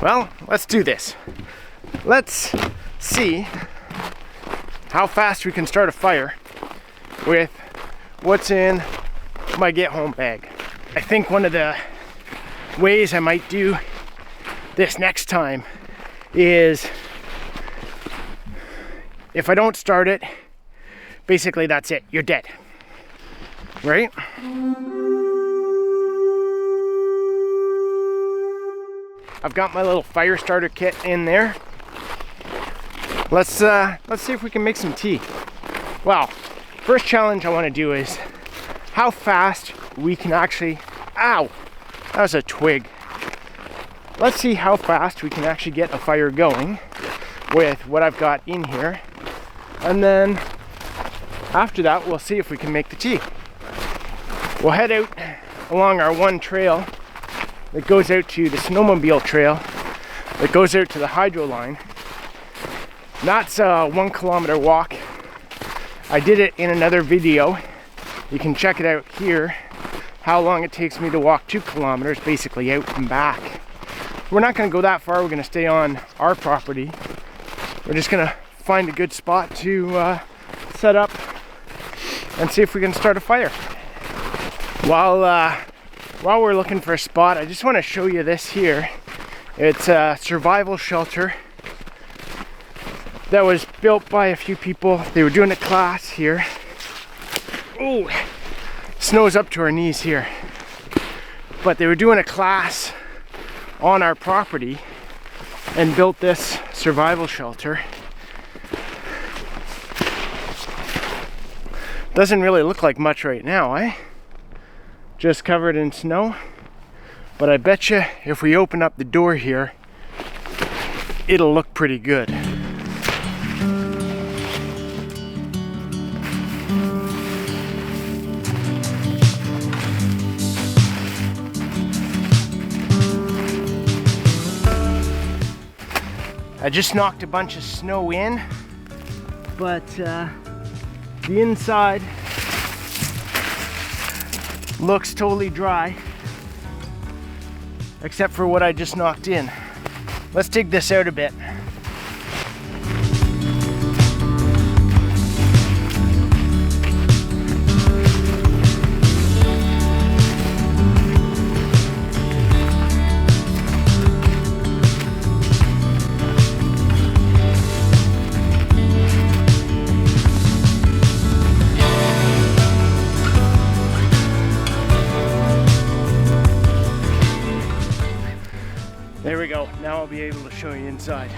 Well, let's do this. Let's see how fast we can start a fire with what's in my get home bag. I think one of the ways I might do this next time is if I don't start it, basically that's it, you're dead, right? I've got my little fire starter kit in there. Let's see if we can make some tea. Well, first challenge I want to do is how fast we can actually, ow, that was a twig. Let's see how fast we can actually get a fire going with what I've got in here. And then after that, we'll see if we can make the tea. We'll head out along our one trail that goes out to the snowmobile trail that goes out to the hydro line. That's a 1 kilometer walk. I did it in another video. You can check it out here, how long it takes me to walk 2 kilometers, basically out and back. We're not gonna go that far, we're gonna stay on our property. We're just gonna find a good spot to set up and see if we can start a fire. While we're looking for a spot, I just want to show you this here. It's a survival shelter that was built by a few people. They were doing a class here. Oh, snow's up to our knees here. But they were doing a class on our property and built this survival shelter. Doesn't really look like much right now, eh? Just covered in snow, but I bet you if we open up the door here, it'll look pretty good. I just knocked a bunch of snow in, but the inside looks totally dry, except for what I just knocked in. Let's dig this out a bit. There we go. Now I'll be able to show you inside.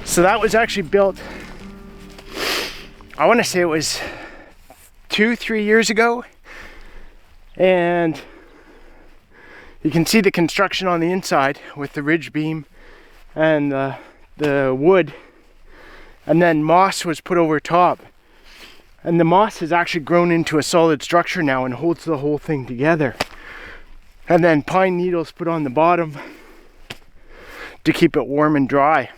So that was actually built, I want to say it was 2-3 years ago, and you can see the construction on the inside with the ridge beam and the wood, and then moss was put over top, and the moss has actually grown into a solid structure now and holds the whole thing together, and then pine needles put on the bottom to keep it warm and dry.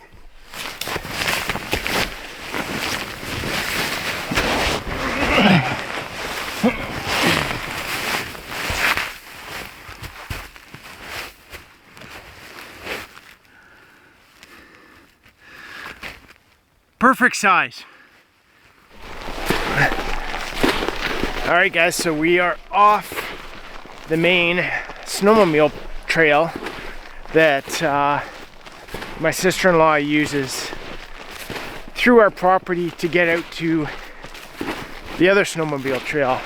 Perfect size. All right guys, so we are off the main snowmobile trail that my sister-in-law uses through our property to get out to the other snowmobile trail.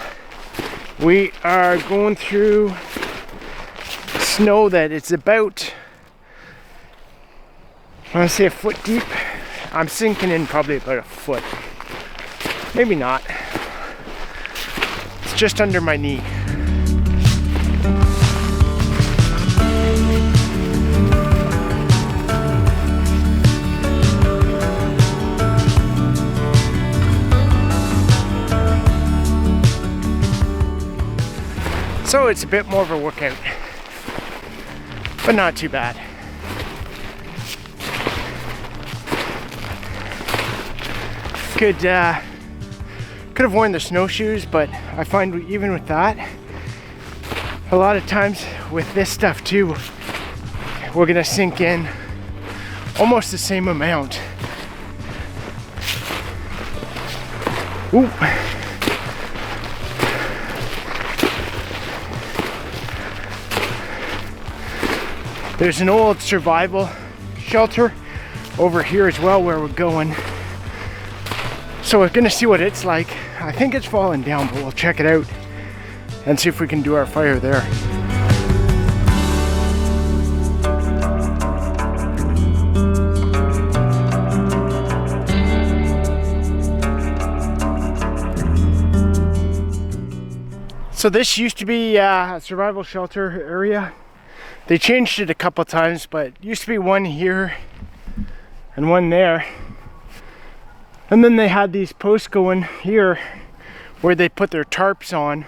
We are going through snow that it's about, I want to say, a foot deep. I'm sinking in probably about a foot. Maybe not. It's just under my knee. So it's a bit more of a workout. but not too bad. Could have worn the snowshoes, but I find even with that, a lot of times with this stuff too, we're gonna sink in almost the same amount. Ooh. There's an old survival shelter over here as well where we're going. So we're gonna see what it's like. I think it's fallen down, but we'll check it out and see if we can do our fire there. So this used to be a survival shelter area. They changed it a couple times, but it used to be one here and one there. And then they had these posts going here where they put their tarps on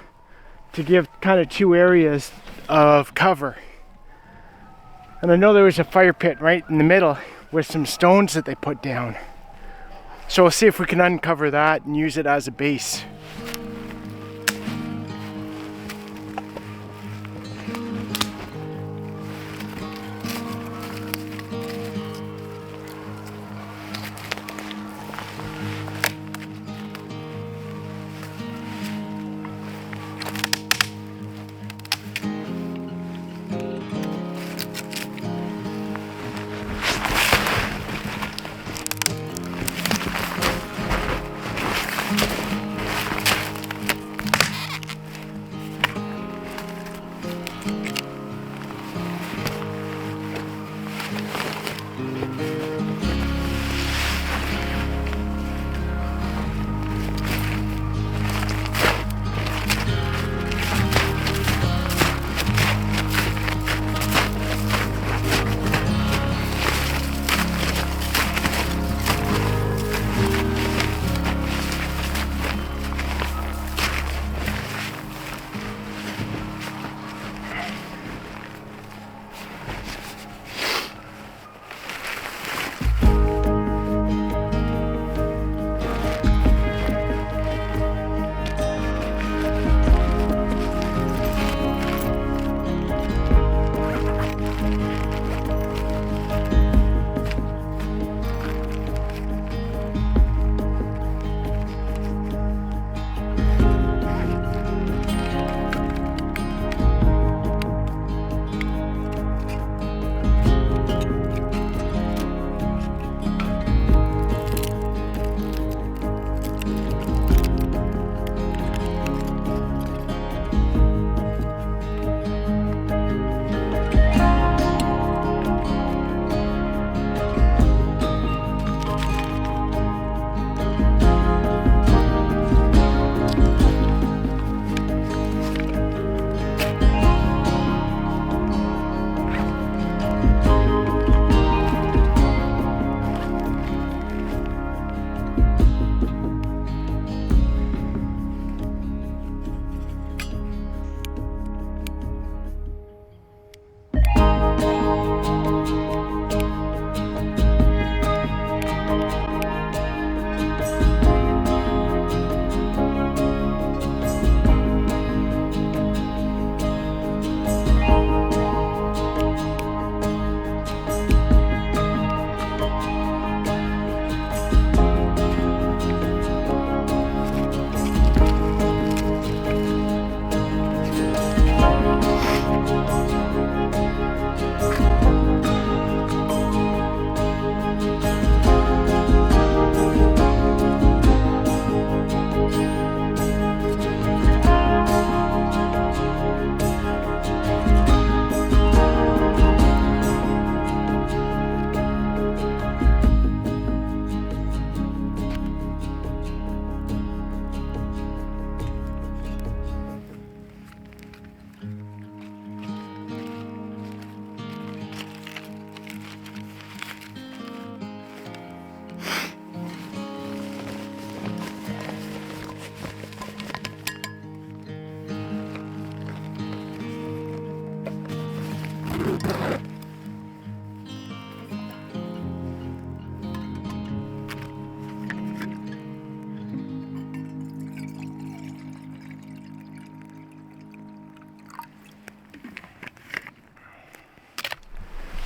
to give kind of two areas of cover. And I know there was a fire pit right in the middle with some stones that they put down. So we'll see if we can uncover that and use it as a base.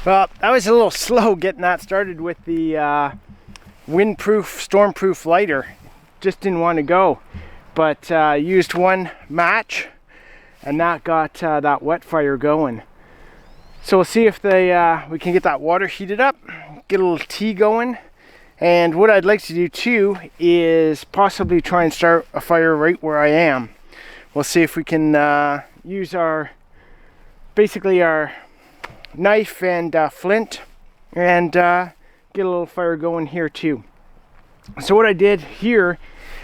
Well, I was a little slow getting that started with the windproof, stormproof lighter. Just didn't want to go, but used one match, and that got that wet fire going. So we'll see if we can get that water heated up, get a little tea going. And what I'd like to do too is possibly try and start a fire right where I am. We'll see if we can use basically our knife and flint and get a little fire going here too. So what I did here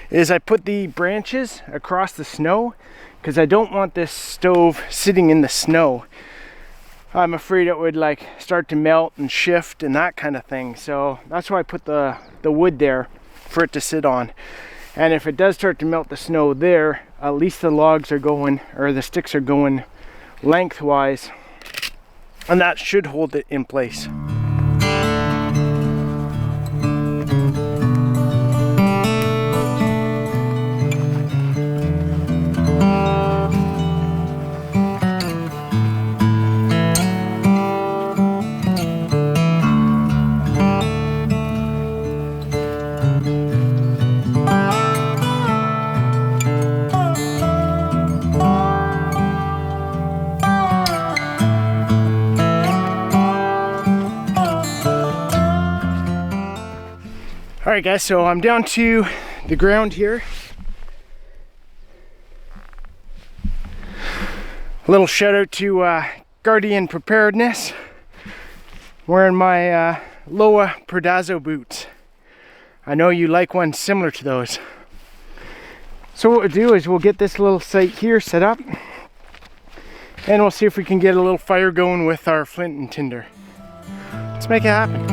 is I put the branches across the snow because I don't want this stove sitting in the snow. I'm afraid it would like start to melt and shift and that kind of thing. So that's why I put the wood there for it to sit on. And if it does start to melt the snow there, at least the logs are going, or the sticks are going lengthwise, and that should hold it in place. Alright guys, so I'm down to the ground here. A little shout out to Guardian Preparedness. Wearing my Loa Predazzo boots. I know you like one similar to those. So what we'll do is we'll get this little site here set up, and we'll see if we can get a little fire going with our flint and tinder. Let's make it happen.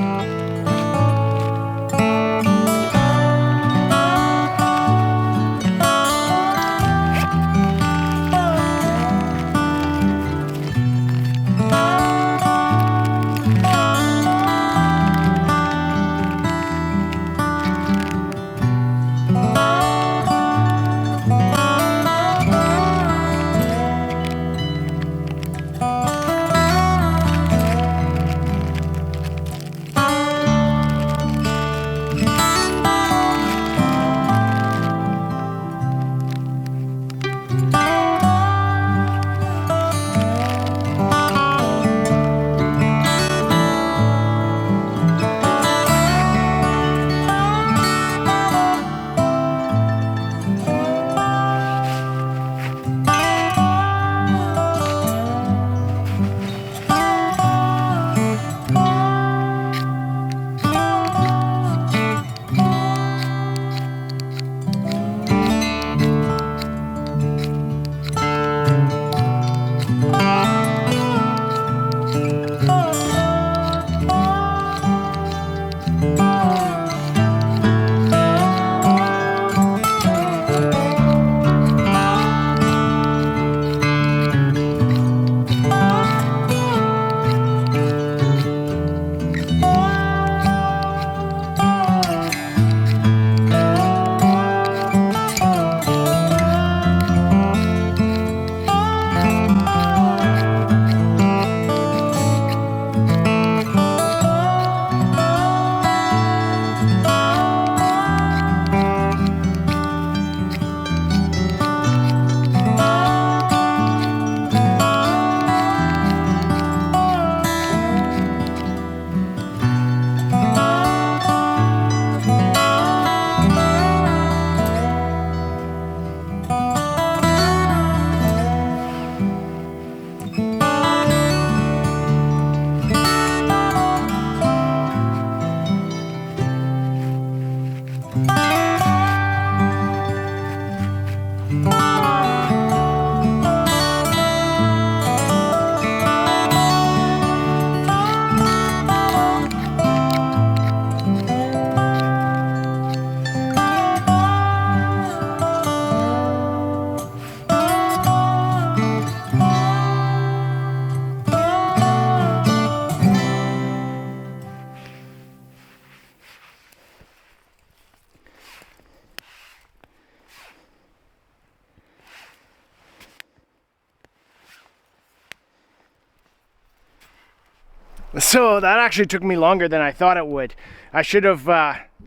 So that actually took me longer than I thought it would. I should have,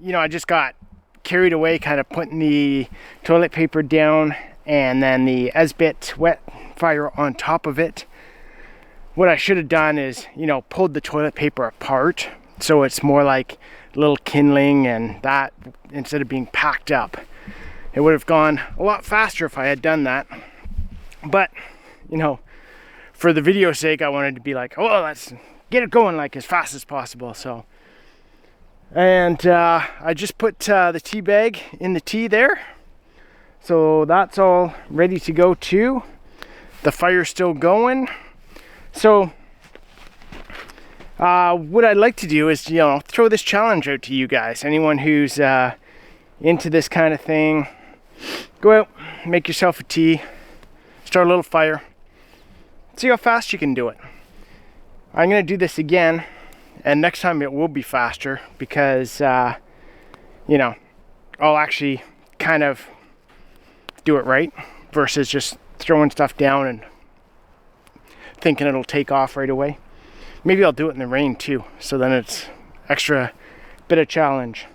you know, I just got carried away kind of putting the toilet paper down and then the Esbit wet fire on top of it. What I should have done is, you know, pulled the toilet paper apart so it's more like little kindling and that, instead of being packed up. It would have gone a lot faster if I had done that. But, you know, for the video's sake, I wanted to be like, oh, let's get it going like as fast as possible. So, and I just put the tea bag in the tea there. So that's all ready to go too. The fire's still going. So what I'd like to do is, you know, throw this challenge out to you guys. Anyone who's into this kind of thing, go out, make yourself a tea, start a little fire, see how fast you can do it. I'm gonna do this again, and next time it will be faster because, you know, I'll actually kind of do it right versus just throwing stuff down and thinking it'll take off right away. Maybe I'll do it in the rain too, so then it's extra bit of challenge.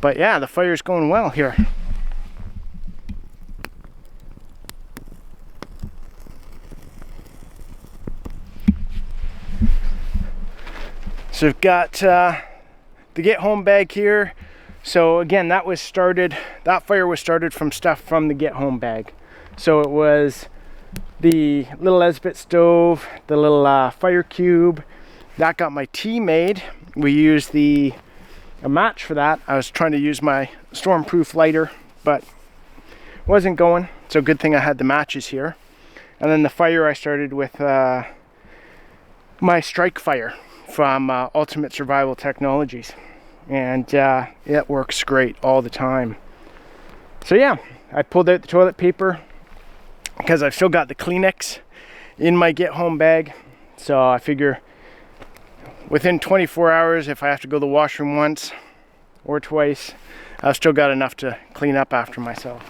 But yeah, the fire's going well here. So I've got the Get Home bag here. So again, that fire was started from stuff from the Get Home bag. So it was the little Esbit stove, the little fire cube, that got my tea made. We used a match for that. I was trying to use my Stormproof lighter, but wasn't going. So good thing I had the matches here. And then the fire I started with my Strike Fire from Ultimate Survival Technologies. And it works great all the time. So yeah, I pulled out the toilet paper because I've still got the Kleenex in my Get Home bag. So I figure within 24 hours, if I have to go to the washroom once or twice, I've still got enough to clean up after myself.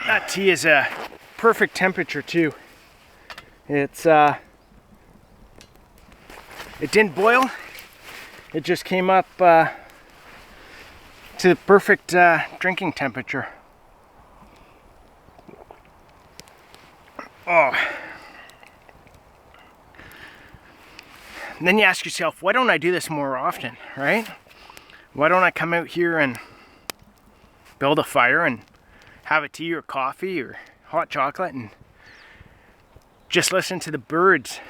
That tea is a perfect temperature too. It's it didn't boil. It just came up to the perfect drinking temperature. Oh. And then you ask yourself, why don't I do this more often, right? Why don't I come out here and build a fire and have a tea or coffee or hot chocolate and just listen to the birds